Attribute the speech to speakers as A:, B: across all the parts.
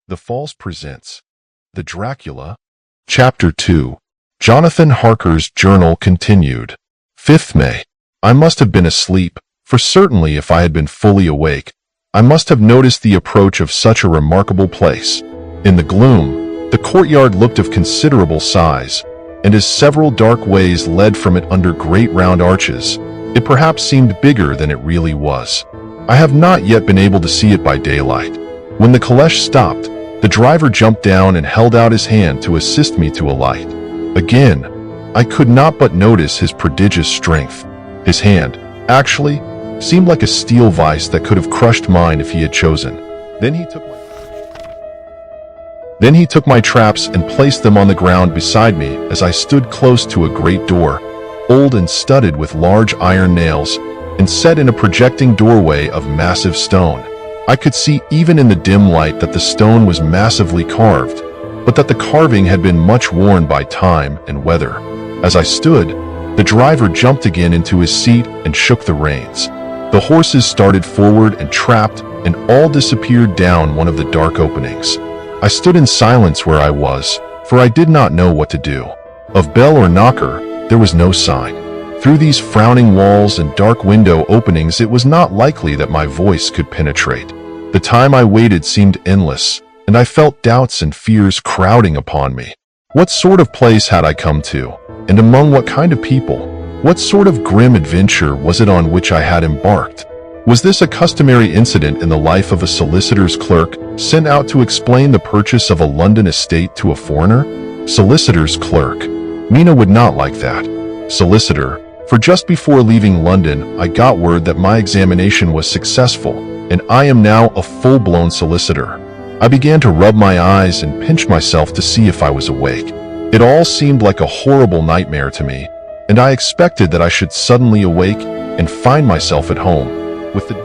A: The Falls presents The Dracula, Chapter 2. Jonathan Harker's Journal continued. 5th May. I must have been asleep, for certainly if I had been fully awake, I must have noticed the approach of such a remarkable place. In the gloom, the courtyard looked of considerable size, and as several dark ways led from it under great round arches, it perhaps seemed bigger than it really was. I have not yet been able to see it by daylight. When the caleche stopped, the driver jumped down and held out his hand to assist me to alight. Again, I could not but notice his prodigious strength. His hand, actually, seemed like a steel vise that could have crushed mine if he had chosen. Then he took my traps and placed them on the ground beside me as I stood close to a great door, old and studded with large iron nails, and set in a projecting doorway of massive stone. I could see even in the dim light that the stone was massively carved, but that the carving had been much worn by time and weather. As I stood, the driver jumped again into his seat and shook the reins. The horses started forward and trapped, and all disappeared down one of the dark openings. I stood in silence where I was, for I did not know what to do. Of bell or knocker, there was no sign. Through these frowning walls and dark window openings it was not likely that my voice could penetrate. The time I waited seemed endless, and I felt doubts and fears crowding upon me. What sort of place had I come to, and among what kind of people? What sort of grim adventure was it on which I had embarked? Was this a customary incident in the life of a solicitor's clerk sent out to explain the purchase of a London estate to a foreigner? Solicitor's clerk. Mina would not like that. Solicitor. For just before leaving London, I got word that my examination was successful, and I am now a full-blown solicitor. I began to rub my eyes and pinch myself to see if I was awake. It all seemed like a horrible nightmare to me, and I expected that I should suddenly awake and find myself at home, with the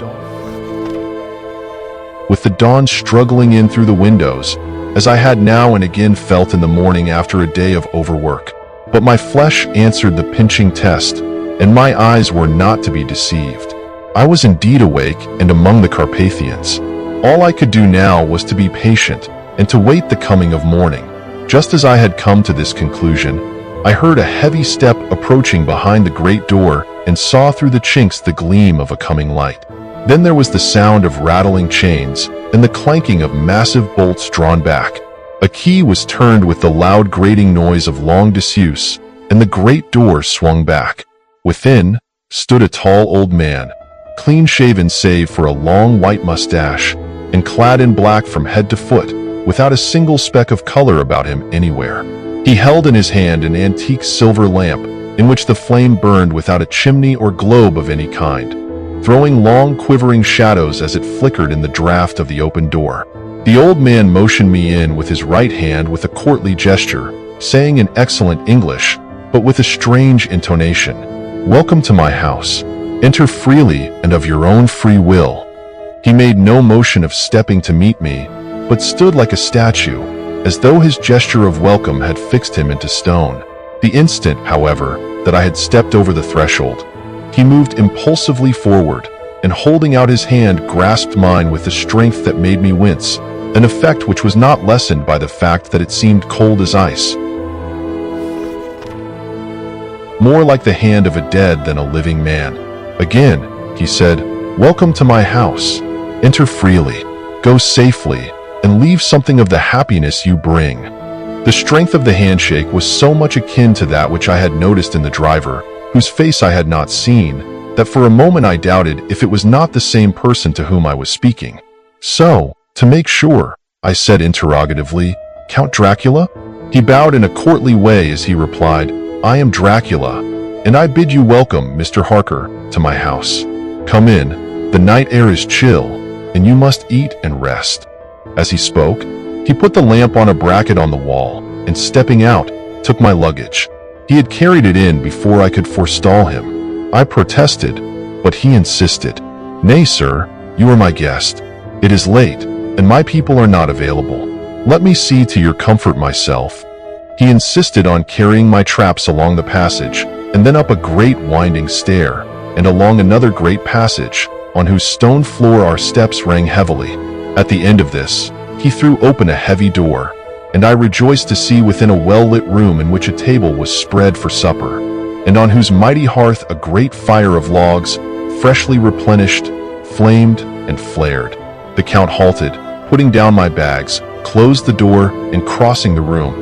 A: dawn struggling in through the windows, as I had now and again felt in the morning after a day of overwork. But my flesh answered the pinching test, and my eyes were not to be deceived. I was indeed awake and among the Carpathians. All I could do now was to be patient and to wait the coming of morning. Just as I had come to this conclusion, I heard a heavy step approaching behind the great door and saw through the chinks the gleam of a coming light. Then there was the sound of rattling chains and the clanking of massive bolts drawn back. A key was turned with the loud grating noise of long disuse, and the great door swung back. Within stood a tall old man, clean-shaven save for a long white mustache, and clad in black from head to foot, without a single speck of color about him anywhere. He held in his hand an antique silver lamp, in which the flame burned without a chimney or globe of any kind, throwing long quivering shadows as it flickered in the draught of the open door. The old man motioned me in with his right hand with a courtly gesture, saying in excellent English, but with a strange intonation, "Welcome to my house. Enter freely and of your own free will." He made no motion of stepping to meet me, but stood like a statue, as though his gesture of welcome had fixed him into stone. The instant, however, that I had stepped over the threshold, he moved impulsively forward, and holding out his hand grasped mine with a strength that made me wince, an effect which was not lessened by the fact that it seemed cold as ice. More like the hand of a dead than a living man. Again, he said, "Welcome to my house. Enter freely, go safely, and leave something of the happiness you bring." The strength of the handshake was so much akin to that which I had noticed in the driver, whose face I had not seen, that for a moment I doubted if it was not the same person to whom I was speaking. "So, to make sure," I said interrogatively, "Count Dracula?" He bowed in a courtly way as he replied, "I am Dracula, and I bid you welcome, Mr. Harker, to my house. Come in, the night air is chill, and you must eat and rest." As he spoke, he put the lamp on a bracket on the wall, and stepping out, took my luggage. He had carried it in before I could forestall him. I protested, but he insisted. "Nay, sir, you are my guest. It is late, and my people are not available. Let me see to your comfort myself." He insisted on carrying my traps along the passage, and then up a great winding stair, and along another great passage, on whose stone floor our steps rang heavily. At the end of this, he threw open a heavy door, and I rejoiced to see within a well-lit room in which a table was spread for supper, and on whose mighty hearth a great fire of logs, freshly replenished, flamed and flared. The Count halted, putting down my bags, closed the door, and crossing the room,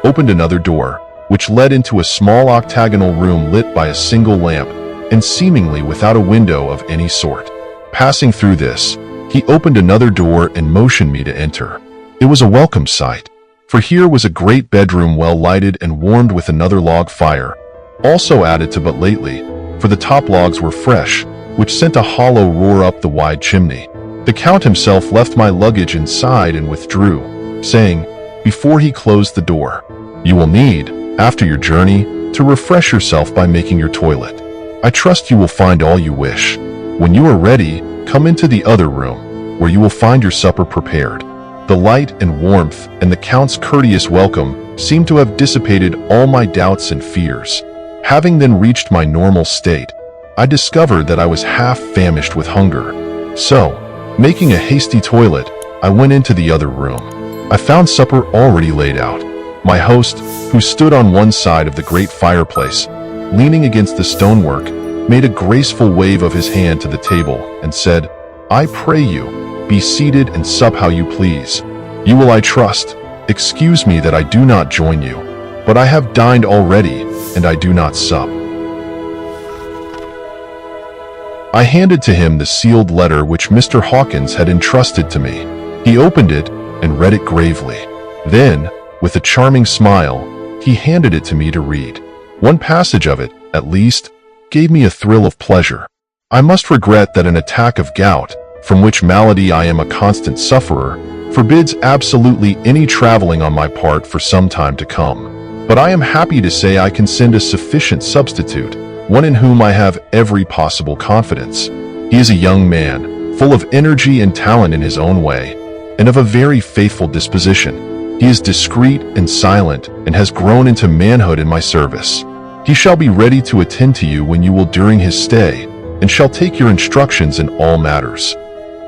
A: opened another door, which led into a small octagonal room lit by a single lamp, and seemingly without a window of any sort. Passing through this, he opened another door and motioned me to enter. It was a welcome sight, for here was a great bedroom well lighted and warmed with another log fire, also added to but lately, for the top logs were fresh, which sent a hollow roar up the wide chimney. The Count himself left my luggage inside and withdrew, saying, before he closed the door, "You will need, after your journey, to refresh yourself by making your toilet. I trust you will find all you wish. When you are ready, come into the other room, where you will find your supper prepared." The light and warmth and the Count's courteous welcome seemed to have dissipated all my doubts and fears. Having then reached my normal state, I discovered that I was half famished with hunger. So, making a hasty toilet, I went into the other room. I found supper already laid out. My host, who stood on one side of the great fireplace, leaning against the stonework, made a graceful wave of his hand to the table and said, "I pray you, be seated and sup how you please. You will, I trust, excuse me that I do not join you, but I have dined already, and I do not sup." I handed to him the sealed letter which Mr. Hawkins had entrusted to me. He opened it and read it gravely. Then, with a charming smile, he handed it to me to read. One passage of it, at least, gave me a thrill of pleasure. I must regret that an attack of gout, from which malady I am a constant sufferer, forbids absolutely any traveling on my part for some time to come. But I am happy to say I can send a sufficient substitute, one in whom I have every possible confidence. He is a young man, full of energy and talent in his own way, and of a very faithful disposition. He is discreet and silent, and has grown into manhood in my service. He shall be ready to attend to you when you will during his stay, and shall take your instructions in all matters.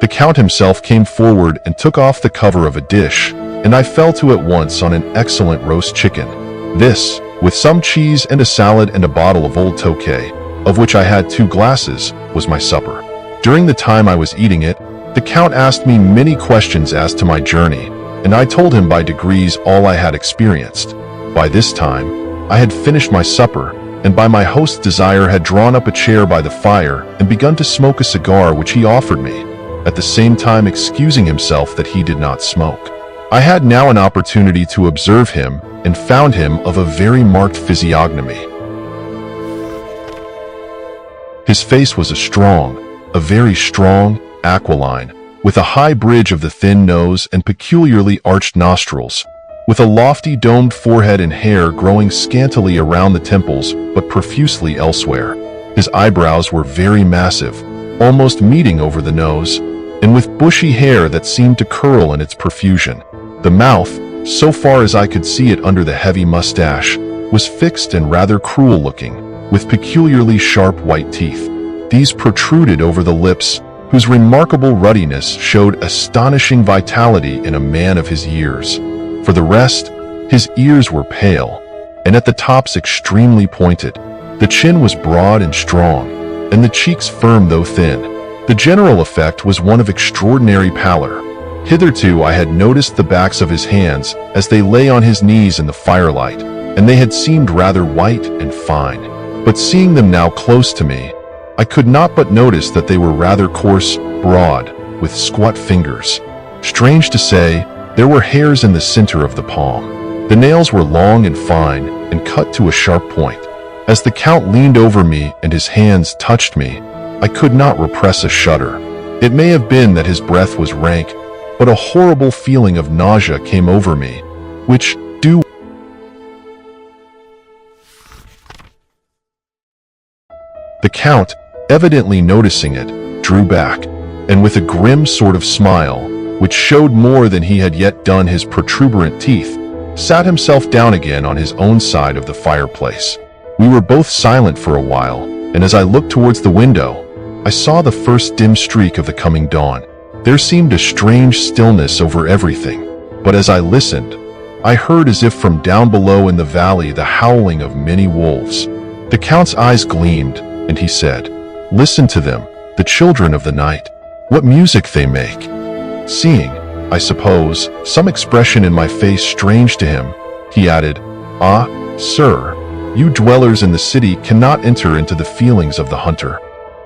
A: The Count himself came forward and took off the cover of a dish, and I fell to at once on an excellent roast chicken. This, with some cheese and a salad and a bottle of old Tokay, of which I had 2 glasses, was my supper. During the time I was eating it, the Count asked me many questions as to my journey, and I told him by degrees all I had experienced. By this time, I had finished my supper, and by my host's desire had drawn up a chair by the fire and begun to smoke a cigar which he offered me, at the same time excusing himself that he did not smoke. I had now an opportunity to observe him and found him of a very marked physiognomy. His face was a very strong, aquiline, with a high bridge of the thin nose and peculiarly arched nostrils, with a lofty domed forehead and hair growing scantily around the temples but profusely elsewhere. His eyebrows were very massive, almost meeting over the nose, and with bushy hair that seemed to curl in its profusion. The mouth, so far as I could see it under the heavy mustache, was fixed and rather cruel-looking, with peculiarly sharp white teeth. These protruded over the lips, whose remarkable ruddiness showed astonishing vitality in a man of his years. For the rest, his ears were pale, and at the tops extremely pointed. The chin was broad and strong, and the cheeks firm though thin. The general effect was one of extraordinary pallor. Hitherto I had noticed the backs of his hands as they lay on his knees in the firelight, and they had seemed rather white and fine. But seeing them now close to me, I could not but notice that they were rather coarse, broad, with squat fingers. Strange to say, there were hairs in the center of the palm. The nails were long and fine, and cut to a sharp point. As the Count leaned over me and his hands touched me, I could not repress a shudder. It may have been that his breath was rank, but a horrible feeling of nausea came over me, which, The Count, evidently noticing it, drew back, and with a grim sort of smile, which showed more than he had yet done his protuberant teeth, sat himself down again on his own side of the fireplace. We were both silent for a while, and as I looked towards the window, I saw the first dim streak of the coming dawn. There seemed a strange stillness over everything, but as I listened, I heard as if from down below in the valley the howling of many wolves. The Count's eyes gleamed, and he said, "Listen to them, the children of the night. What music they make." Seeing, I suppose, some expression in my face strange to him, he added, "Ah, sir, you dwellers in the city cannot enter into the feelings of the hunter."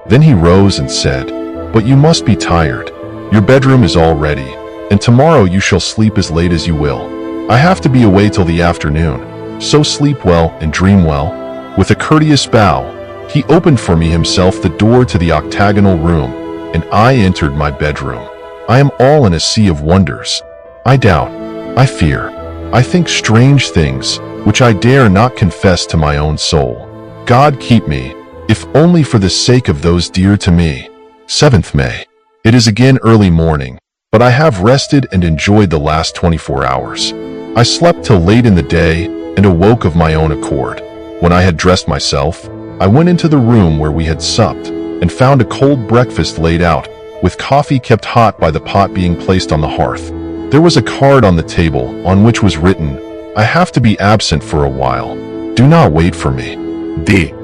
A: Then he rose and said, "But you must be tired. Your bedroom is all ready, and tomorrow you shall sleep as late as you will. I have to be away till the afternoon, so sleep well and dream well." With a courteous bow, he opened for me himself the door to the octagonal room, and I entered my bedroom. I am all in a sea of wonders. I doubt, I fear, I think strange things, which I dare not confess to my own soul. God keep me, if only for the sake of those dear to me. 7th May. It is again early morning, but I have rested and enjoyed the last 24 hours. I slept till late in the day and awoke of my own accord. When I had dressed myself, I went into the room where we had supped and found a cold breakfast laid out, with coffee kept hot by the pot being placed on the hearth. There was a card on the table on which was written, "I have to be absent for a while. Do not wait for me. D."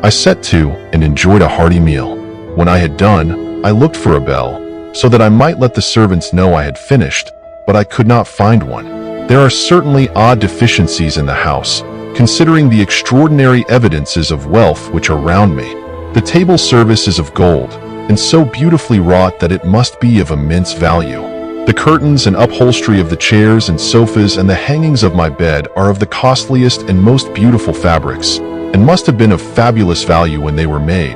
A: I set to and enjoyed a hearty meal. When I had done, I looked for a bell, so that I might let the servants know I had finished, but I could not find one. There are certainly odd deficiencies in the house, considering the extraordinary evidences of wealth which are round me. The table service is of gold, and so beautifully wrought that it must be of immense value. The curtains and upholstery of the chairs and sofas and the hangings of my bed are of the costliest and most beautiful fabrics, and must have been of fabulous value when they were made,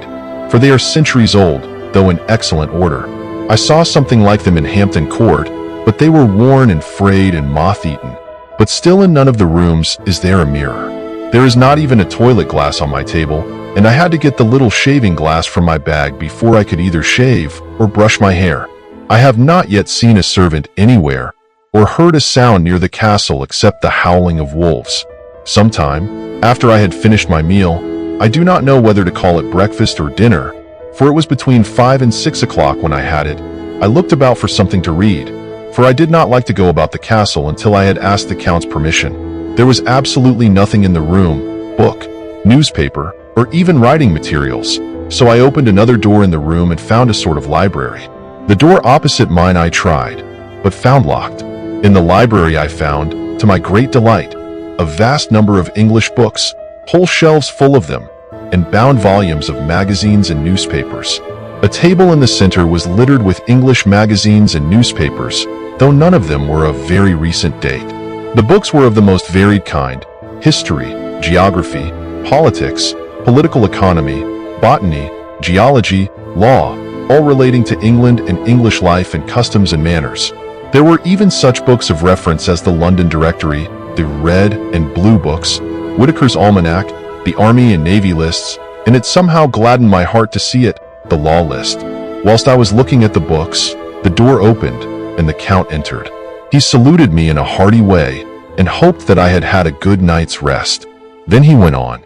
A: for they are centuries old, though in excellent order. I saw something like them in Hampton Court, but they were worn and frayed and moth-eaten. But still in none of the rooms is there a mirror. There is not even a toilet glass on my table, and I had to get the little shaving glass from my bag before I could either shave or brush my hair. I have not yet seen a servant anywhere, or heard a sound near the castle except the howling of wolves. Sometime, after I had finished my meal, I do not know whether to call it breakfast or dinner, for it was between 5 and 6 o'clock when I had it, I looked about for something to read, for I did not like to go about the castle until I had asked the Count's permission. There was absolutely nothing in the room, book, newspaper, or even writing materials, so I opened another door in the room and found a sort of library. The door opposite mine I tried, but found locked. In the library I found, to my great delight, a vast number of English books, whole shelves full of them, and bound volumes of magazines and newspapers. A table in the center was littered with English magazines and newspapers, though none of them were of very recent date. The books were of the most varied kind: history, geography, politics, political economy, botany, geology, law, all relating to England and English life and customs and manners. There were even such books of reference as the London Directory, the Red and Blue books, Whitaker's Almanac, the Army and Navy lists, and it somehow gladdened my heart to see it, the law list. Whilst I was looking at the books, the door opened, and the Count entered. He saluted me in a hearty way, and hoped that I had had a good night's rest. Then he went on.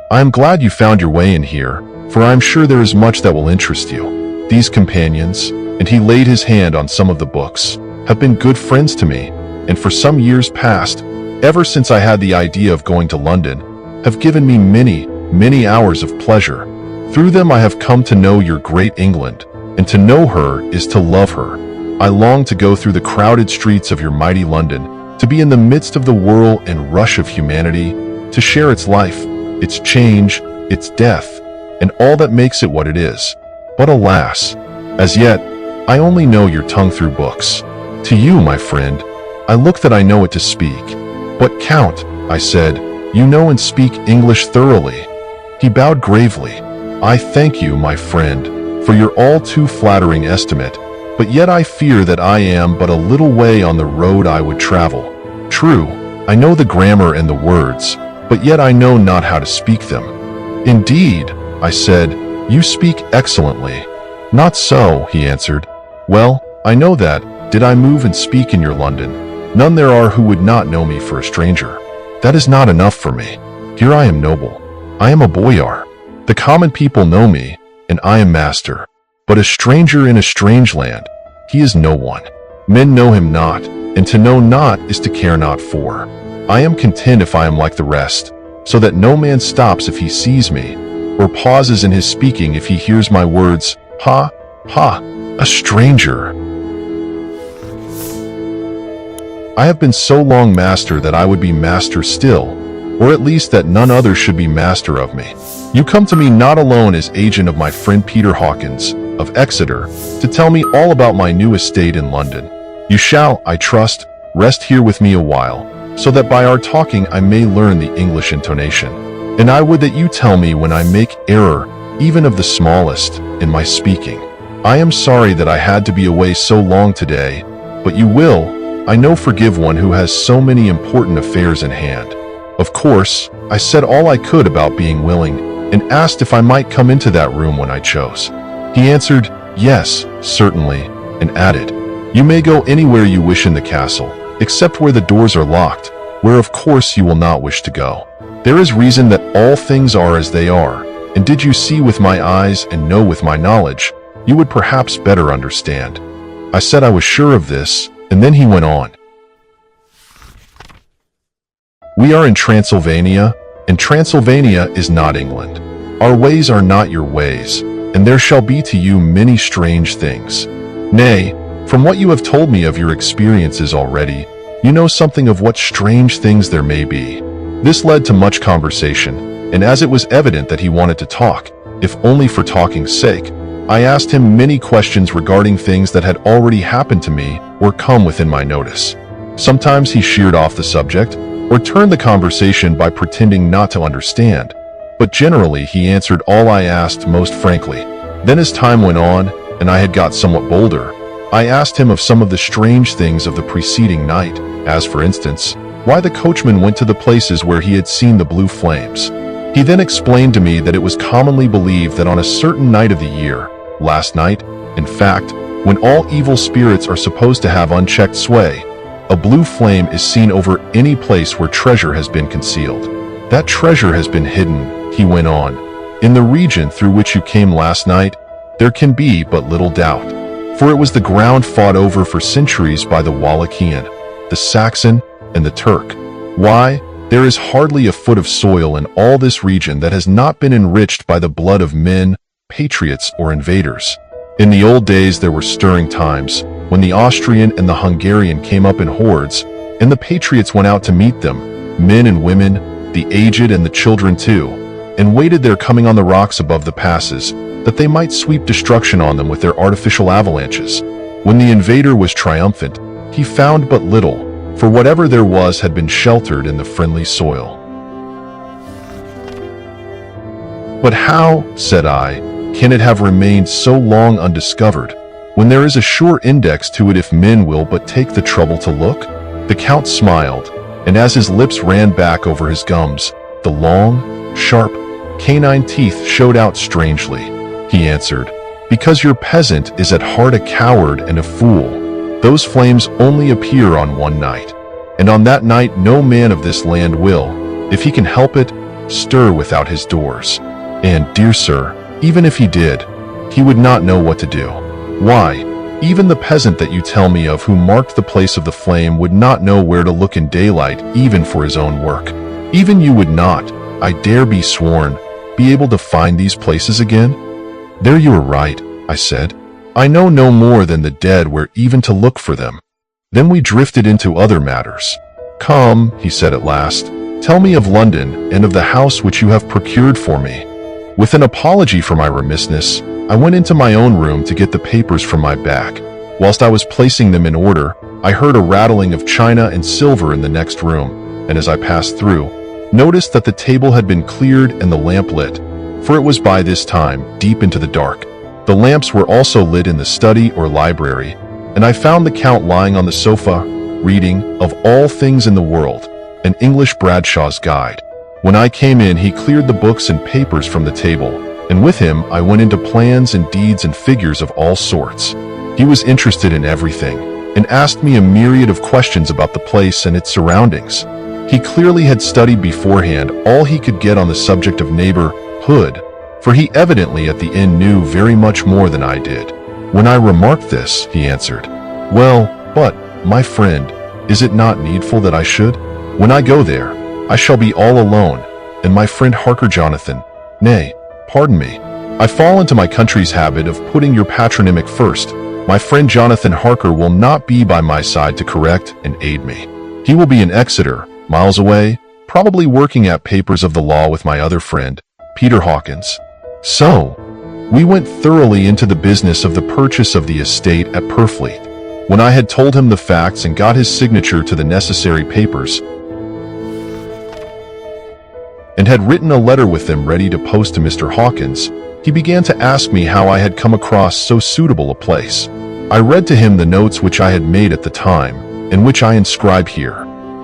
A: "I am glad you found your way in here, for I am sure there is much that will interest you. These companions," and he laid his hand on some of the books, "have been good friends to me, and for some years past, ever since I had the idea of going to London, have given me many, many hours of pleasure. Through them I have come to know your great England, and to know her is to love her. I long to go through the crowded streets of your mighty London, to be in the midst of the whirl and rush of humanity, to share its life, its change, its death, and all that makes it what it is. But alas, as yet, I only know your tongue through books. To you, my friend, I look that I know it to speak." "But Count," I said, "you know and speak English thoroughly." He bowed gravely. "I thank you, my friend, for your all too flattering estimate, but yet I fear that I am but a little way on the road I would travel. True, I know the grammar and the words, but yet I know not how to speak them." "Indeed," I said, "you speak excellently." "Not so," he answered. "Well, I know that, did I move and speak in your London, none there are who would not know me for a stranger. That is not enough for me. Here I am noble. I am a boyar. The common people know me, and I am master. But a stranger in a strange land, he is no one. Men know him not, and to know not is to care not for. I am content if I am like the rest, so that no man stops if he sees me, or pauses in his speaking if he hears my words. Ha, ha, a stranger. I have been so long master that I would be master still, or at least that none other should be master of me. You come to me not alone as agent of my friend Peter Hawkins, of Exeter, to tell me all about my new estate in London. You shall, I trust, rest here with me a while, so that by our talking I may learn the English intonation. And I would that you tell me when I make error, even of the smallest, in my speaking. I am sorry that I had to be away so long today, but you will, I know, forgive one who has so many important affairs in hand. Of course, I said all I could about being willing, and asked if I might come into that room when I chose. He answered, yes, certainly, and added, you may go anywhere you wish in the castle, except where the doors are locked, where of course you will not wish to go. There is reason that all things are as they are, and did you see with my eyes and know with my knowledge, you would perhaps better understand. I said I was sure of this, and then he went on. We are in Transylvania, and Transylvania is not England. Our ways are not your ways, and there shall be to you many strange things. Nay, from what you have told me of your experiences already, you know something of what strange things there may be. This led to much conversation, and as it was evident that he wanted to talk, if only for talking's sake, I asked him many questions regarding things that had already happened to me or come within my notice. Sometimes he sheered off the subject, or turned the conversation by pretending not to understand, but generally he answered all I asked most frankly. Then as time went on, and I had got somewhat bolder, I asked him of some of the strange things of the preceding night, as for instance, why the coachman went to the places where he had seen the blue flames. He then explained to me that it was commonly believed that on a certain night of the year, last night, in fact, when all evil spirits are supposed to have unchecked sway, a blue flame is seen over any place where treasure has been concealed. That treasure has been hidden, he went on, in the region through which you came last night. There can be but little doubt, for it was the ground fought over for centuries by the Wallachian, the Saxon, and the Turk. Why, there is hardly a foot of soil in all this region that has not been enriched by the blood of men, patriots, or invaders. In the old days there were stirring times, when the Austrian and the Hungarian came up in hordes, and the patriots went out to meet them, men and women, the aged and the children too, and waited their coming on the rocks above the passes, that they might sweep destruction on them with their artificial avalanches. When the invader was triumphant, he found but little, for whatever there was had been sheltered in the friendly soil. But how, said I, can it have remained so long undiscovered, when there is a sure index to it if men will but take the trouble to look? The Count smiled, and as his lips ran back over his gums, the long, sharp, canine teeth showed out strangely. He answered, because your peasant is at heart a coward and a fool. Those flames only appear on one night, and on that night no man of this land will, if he can help it, stir without his doors. And, dear sir, even if he did, he would not know what to do. Why, even the peasant that you tell me of who marked the place of the flame would not know where to look in daylight even for his own work. Even you would not, I dare be sworn, be able to find these places again? There you are right, I said. I know no more than the dead where even to look for them. Then we drifted into other matters. Come, he said at last, tell me of London and of the house which you have procured for me. With an apology for my remissness, I went into my own room to get the papers from my bag. Whilst I was placing them in order, I heard a rattling of china and silver in the next room, and as I passed through, noticed that the table had been cleared and the lamp lit, for it was by this time deep into the dark. The lamps were also lit in the study or library, and I found the Count lying on the sofa, reading, of all things in the world, an English Bradshaw's Guide. When I came in, he cleared the books and papers from the table, and with him I went into plans and deeds and figures of all sorts. He was interested in everything, and asked me a myriad of questions about the place and its surroundings. He clearly had studied beforehand all he could get on the subject of neighborhood, for he evidently at the inn knew very much more than I did. When I remarked this, he answered, "Well, but, my friend, is it not needful that I should? When I go there, I shall be all alone, and my friend Harker Jonathan, nay, pardon me, I fall into my country's habit of putting your patronymic first. My friend Jonathan Harker will not be by my side to correct and aid me. He will be in Exeter, miles away, probably working at papers of the law with my other friend, Peter Hawkins." So, we went thoroughly into the business of the purchase of the estate at Purfleet. When I had told him the facts and got his signature to the necessary papers, and had written a letter with them ready to post to Mr. Hawkins, he began to ask me how I had come across so suitable a place. I read to him the notes which I had made at the time, and which I inscribe here.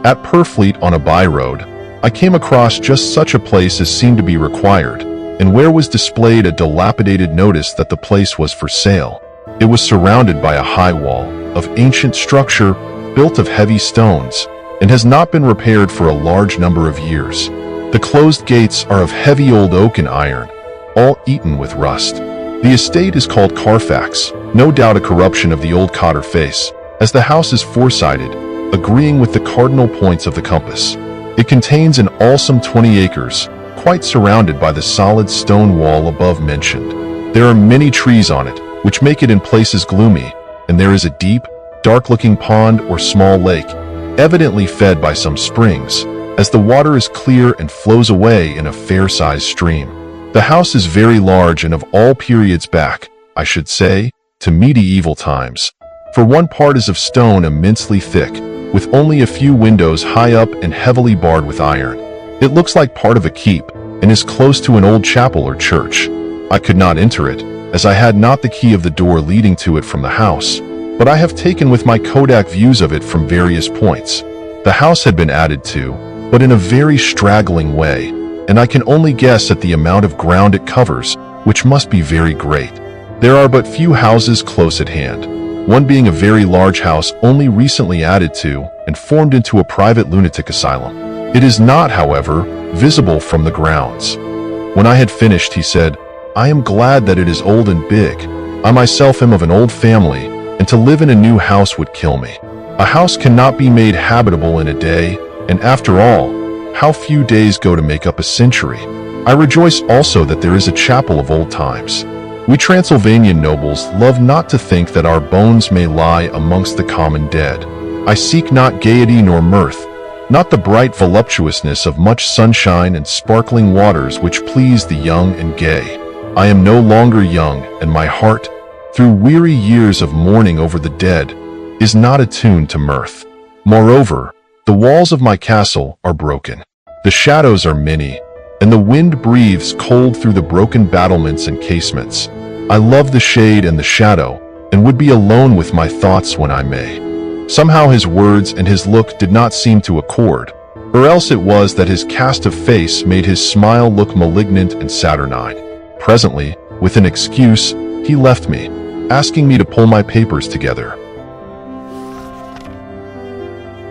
A: At Purfleet on a by-road, I came across just such a place as seemed to be required, and where was displayed a dilapidated notice that the place was for sale. It was surrounded by a high wall, of ancient structure, built of heavy stones, and has not been repaired for a large number of years. The closed gates are of heavy old oak and iron, all eaten with rust. The estate is called Carfax, no doubt a corruption of the old Cotter face, as the house is four-sided, agreeing with the cardinal points of the compass. It contains an awesome 20 acres, quite surrounded by the solid stone wall above mentioned. There are many trees on it, which make it in places gloomy, and there is a deep, dark-looking pond or small lake, evidently fed by some springs, as the water is clear and flows away in a fair-sized stream. The house is very large and of all periods back, I should say, to medieval times. For one part is of stone immensely thick, with only a few windows high up and heavily barred with iron. It looks like part of a keep, and is close to an old chapel or church. I could not enter it, as I had not the key of the door leading to it from the house, but I have taken with my Kodak views of it from various points. The house had been added to, but in a very straggling way, and I can only guess at the amount of ground it covers, which must be very great. There are but few houses close at hand, one being a very large house only recently added to and formed into a private lunatic asylum. It is not, however, visible from the grounds. When I had finished, he said, "I am glad that it is old and big. I myself am of an old family, and to live in a new house would kill me. A house cannot be made habitable in a day, and after all, how few days go to make up a century. I rejoice also that there is a chapel of old times. We Transylvanian nobles love not to think that our bones may lie amongst the common dead. I seek not gaiety nor mirth, not the bright voluptuousness of much sunshine and sparkling waters which please the young and gay. I am no longer young, and my heart, through weary years of mourning over the dead, is not attuned to mirth. Moreover, the walls of my castle are broken. The shadows are many, and the wind breathes cold through the broken battlements and casements. I love the shade and the shadow, and would be alone with my thoughts when I may." Somehow his words and his look did not seem to accord, or else it was that his cast of face made his smile look malignant and saturnine. Presently, with an excuse, he left me, asking me to pull my papers together.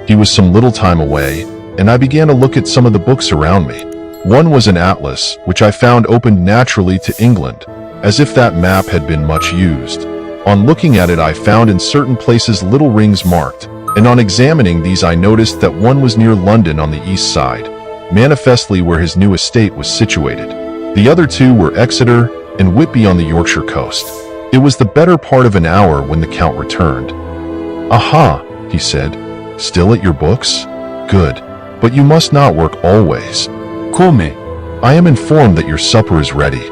A: He was some little time away, and I began to look at some of the books around me. One was an atlas, which I found opened naturally to England, as if that map had been much used. On looking at it, I found in certain places little rings marked, and on examining these I noticed that one was near London on the east side, manifestly where his new estate was situated. The other two were Exeter and Whitby on the Yorkshire coast. It was the better part of an hour when the Count returned. "Aha," he said, "still at your books? Good, but you must not work always. Come, I am informed that your supper is ready."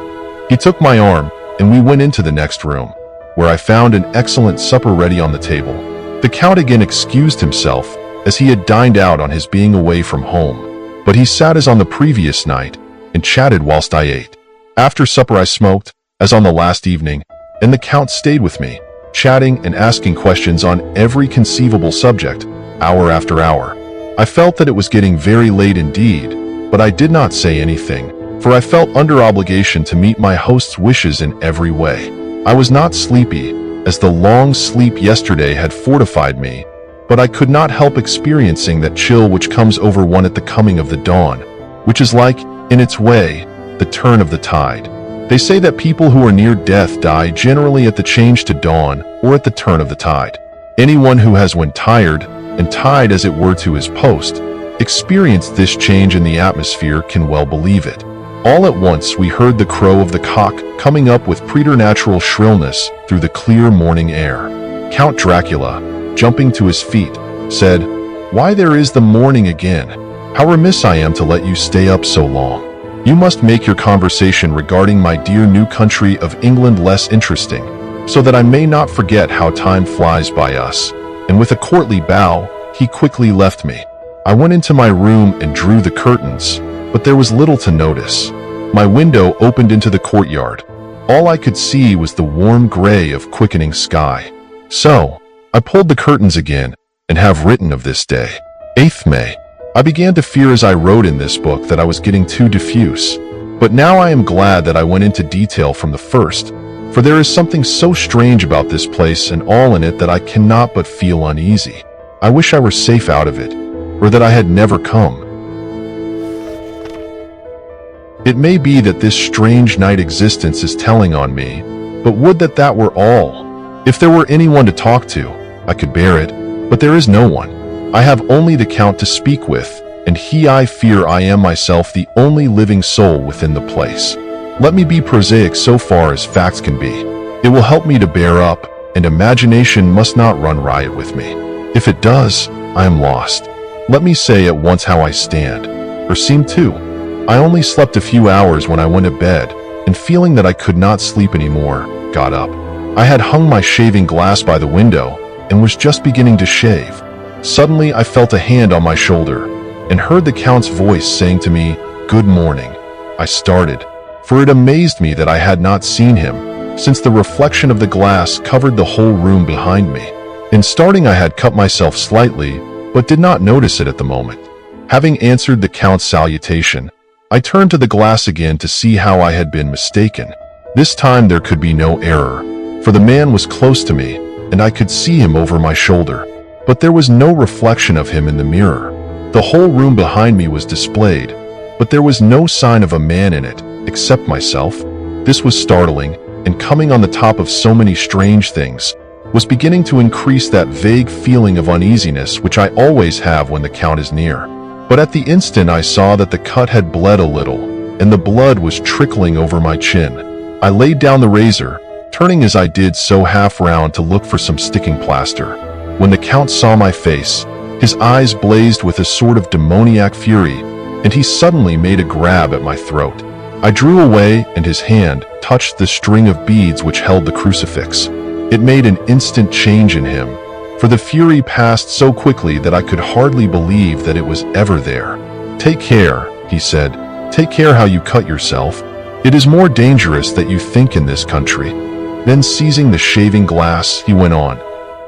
A: He took my arm, and we went into the next room, where I found an excellent supper ready on the table. The Count again excused himself, as he had dined out on his being away from home, but he sat as on the previous night, and chatted whilst I ate. After supper I smoked, as on the last evening, and the Count stayed with me, chatting and asking questions on every conceivable subject, hour after hour. I felt that it was getting very late indeed, but I did not say anything, for I felt under obligation to meet my host's wishes in every way. I was not sleepy, as the long sleep yesterday had fortified me, but I could not help experiencing that chill which comes over one at the coming of the dawn, which is like, in its way, the turn of the tide. They say that people who are near death die generally at the change to dawn or at the turn of the tide. Anyone who has, when tired and tied as it were to his post, experienced this change in the atmosphere can well believe it. All at once we heard the crow of the cock coming up with preternatural shrillness through the clear morning air. Count Dracula, jumping to his feet, said, "Why, there is the morning again. How remiss I am to let you stay up so long. You must make your conversation regarding my dear new country of England less interesting, so that I may not forget how time flies by us." And with a courtly bow, he quickly left me. I went into my room and drew the curtains, but there was little to notice. My window opened into the courtyard. All I could see was the warm gray of quickening sky. So, I pulled the curtains again and have written of this day, 8th May. I began to fear as I wrote in this book that I was getting too diffuse. But now I am glad that I went into detail from the first, for there is something so strange about this place and all in it that I cannot but feel uneasy. I wish I were safe out of it, or that I had never come. It may be that this strange night existence is telling on me, but would that that were all. If there were anyone to talk to, I could bear it, but there is no one. I have only the Count to speak with, and I fear I am myself the only living soul within the place. Let me be prosaic so far as facts can be. It will help me to bear up, and imagination must not run riot with me. If it does, I am lost. Let me say at once how I stand, or seem to. I only slept a few hours when I went to bed, and feeling that I could not sleep anymore, got up. I had hung my shaving glass by the window, and was just beginning to shave. Suddenly I felt a hand on my shoulder, and heard the Count's voice saying to me, "Good morning." I started, for it amazed me that I had not seen him, since the reflection of the glass covered the whole room behind me. In starting I had cut myself slightly, but did not notice it at the moment. Having answered the Count's salutation, I turned to the glass again to see how I had been mistaken. This time there could be no error, for the man was close to me, and I could see him over my shoulder. But there was no reflection of him in the mirror. The whole room behind me was displayed, but there was no sign of a man in it, except myself. This was startling, and coming on the top of so many strange things, was beginning to increase that vague feeling of uneasiness which I always have when the Count is near. But at the instant I saw that the cut had bled a little, and the blood was trickling over my chin. I laid down the razor, turning as I did so half round to look for some sticking plaster. When the Count saw my face, his eyes blazed with a sort of demoniac fury, and he suddenly made a grab at my throat. I drew away, and his hand touched the string of beads which held the crucifix. It made an instant change in him, for the fury passed so quickly that I could hardly believe that it was ever there. "Take care," he said. "Take care how you cut yourself. It is more dangerous than you think in this country." Then seizing the shaving glass, he went on,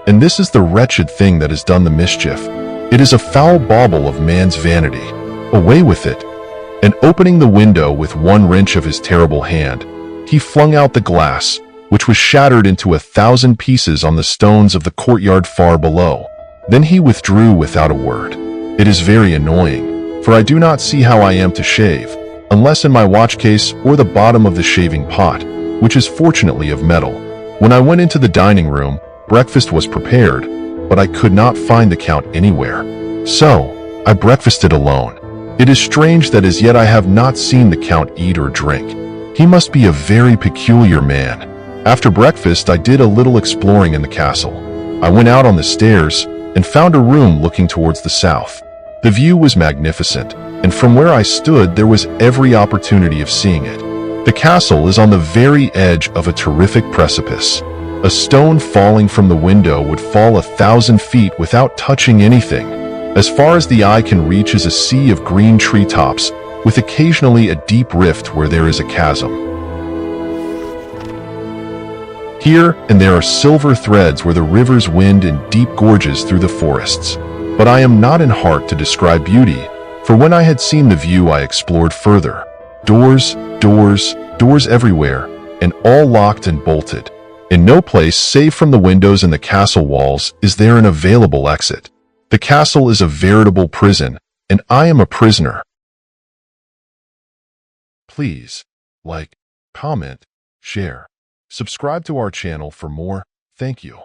A: "And this is the wretched thing that has done the mischief. It is a foul bauble of man's vanity. Away with it." And opening the window with one wrench of his terrible hand, he flung out the glass, which was shattered into 1,000 pieces on the stones of the courtyard far below. Then he withdrew without a word. It is very annoying, for I do not see how I am to shave, unless in my watch case or the bottom of the shaving pot, which is fortunately of metal. When I went into the dining room, breakfast was prepared, but I could not find the Count anywhere. So, I breakfasted alone. It is strange that as yet I have not seen the Count eat or drink. He must be a very peculiar man. After breakfast, I did a little exploring in the castle. I went out on the stairs and found a room looking towards the south. The view was magnificent, and from where I stood there was every opportunity of seeing it. The castle is on the very edge of a terrific precipice. A stone falling from the window would fall 1,000 feet without touching anything. As far as the eye can reach is a sea of green treetops, with occasionally a deep rift where there is a chasm. Here and there are silver threads where the rivers wind in deep gorges through the forests. But I am not in heart to describe beauty, for when I had seen the view I explored further. Doors, doors, doors everywhere, and all locked and bolted. In no place, save from the windows and the castle walls, is there an available exit. The castle is a veritable prison, and I am a prisoner. Please, like, comment, share. Subscribe to our channel for more. Thank you.